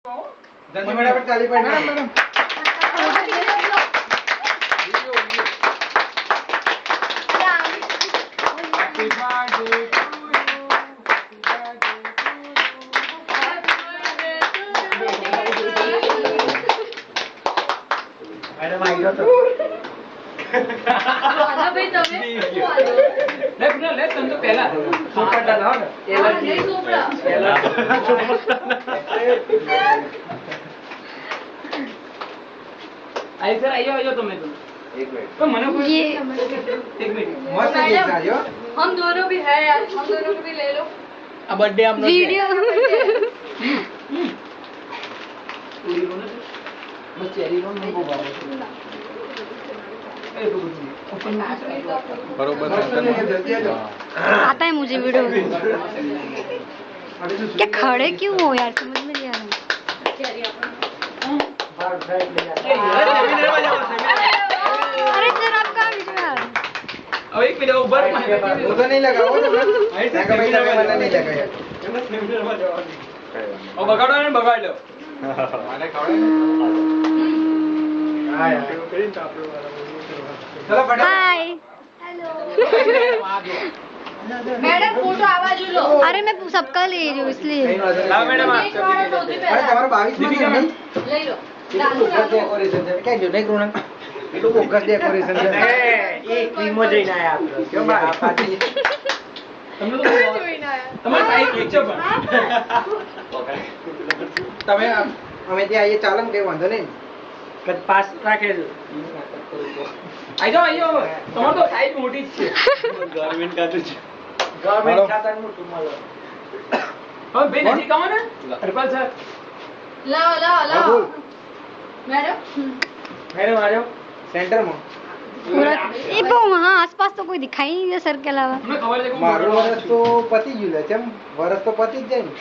Madam ताली पड़ madam happy birthday madam आई गयो तो आजा भाई તમે ले पुनः ले तुम तो पहला सुपर डाला हो ना पहला नहीं सोपड़ा आई सर आइयो तुम एक मिनट तो मने कोई ये एक मिनट मस्त देख रहा हो हम दोनों भी है यार हम दोनों को भी ले लो अब बर्थडे हम लोग वीडियो पूरी रो ना बस चेरी रो नहीं होगा बरोबर आता है मुझे वीडियो क्या खड़े क्यों हो यार समझ में नहीं आ रहा अरे सर आप कहाँ बीच में आ रहे हैं? अब एक मिनट ऊपर उधर नहीं लगा वो तो नहीं लगा यार और बगाड़ो ने बगाड़ लो माने खाओ हां यार चलो फटाफट हाय मैडम फोटो आवाज लो अरे मैं सबका ले रही हूँ इसलिए लाओ मैडम आप अरे तुम्हारा 22 में नहीं ले लो डेकोरेशन છે કે જો નહીં કરુણા એટલું બોગસ ડેકોરેશન છે એ ક્રીમો જોઈને આયા આપણે કેમ આ પાછી તમે તો તમારે સાઈડ પીછો પણ તમે અમે ત્યાં આવીએ ચાલે ને કઈ વાંધો નહીં કદ પાસ રાખે જો આજો તમાર તો સાઈઝ મોટી જ છે ગવર્નમેન્ટ ખાતું છે ગવર્નમેન્ટ ખાતાનું મોટું મળે હવે બે નજીક આવો ને હરપાલ સર लाओ लाओ लाओ मैडम મેડમ આજો સેન્ટર માં पूरा ये वो वहाँ आसपास तो कोई दिखाई नहीं दे सर के अलावा તમને ખબર છે કે મારું વર્ષ તો પતી ગયું લે કેમ વર્ષ તો પતી જ જાય ને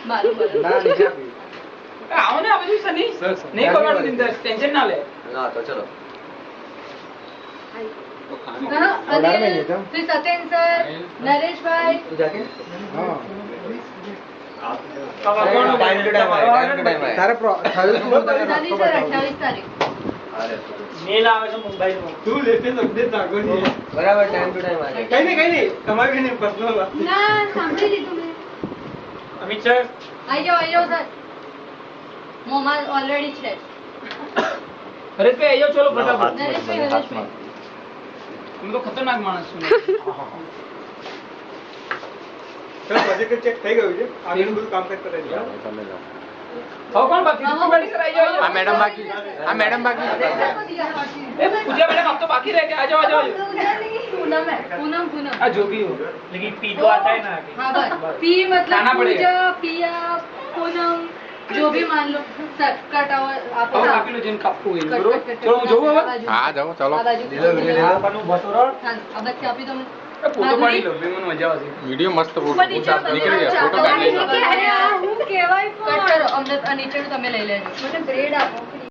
मालूम ના નહીં આપી આવો ને આ બધું સની નહીં કરવાનું ચિંતા ટેન્શન ના લે ના તો ચલો फिर सत्यन सर नरेश भाई જાકે હા ટાઈમ ટુ ટાઈમ તારે થયું શું शनि सर 28 तारीख મેલ આવે છે મુંબઈ નો તું લેતે સમજે તાગો ની બરાબર ટાઈમ ટુ ટાઈમ આવે કઈ નહીં તમારે કઈ નહીં પર્સનલ વાત ना सांभળી લીધું મેં અમિત સર आई जाओ सर मोमा ऑलरेडी છે હરેશભાઈ આયો ચલો ફટાફટ નરેશ ભાઈ હરેશ ભાઈ તમે તો ખતરનાક માણસ છો સર પ્રોજેક્ટ ચેક થઈ ગયું છે આગળનું બધું કામ કરતા રહેજો હવે કોણ બાકી છે બેટી સર આયો આ મેડમ બાકી ए पूजा मैडम आप तो बाकी रह गए आ जाओ पूनम है पूनम पूनम आ जो भी हो लेकिन पी तो आता है ना आगे हाँ बस पी मतलब लाना पड़ेगा। पूजा पिया पूनम जो भी मान लो सर कट और आप और बाकी लो जिन कापू गई बरोबर चलो હું જોઉં હવે હા જાઓ ચલો આપવાનું બસોરો हाँ अब बच्चे आप ही तो એ ફોટો પાડી લો બે મને મજા આવશે વિડિયો મસ્ત ફોટો નીકળી ગયા ફોટો કાઢી લેજો કટ કરો અમને નીચે તમે લઈ લેજો મને ગ્રેડ આપો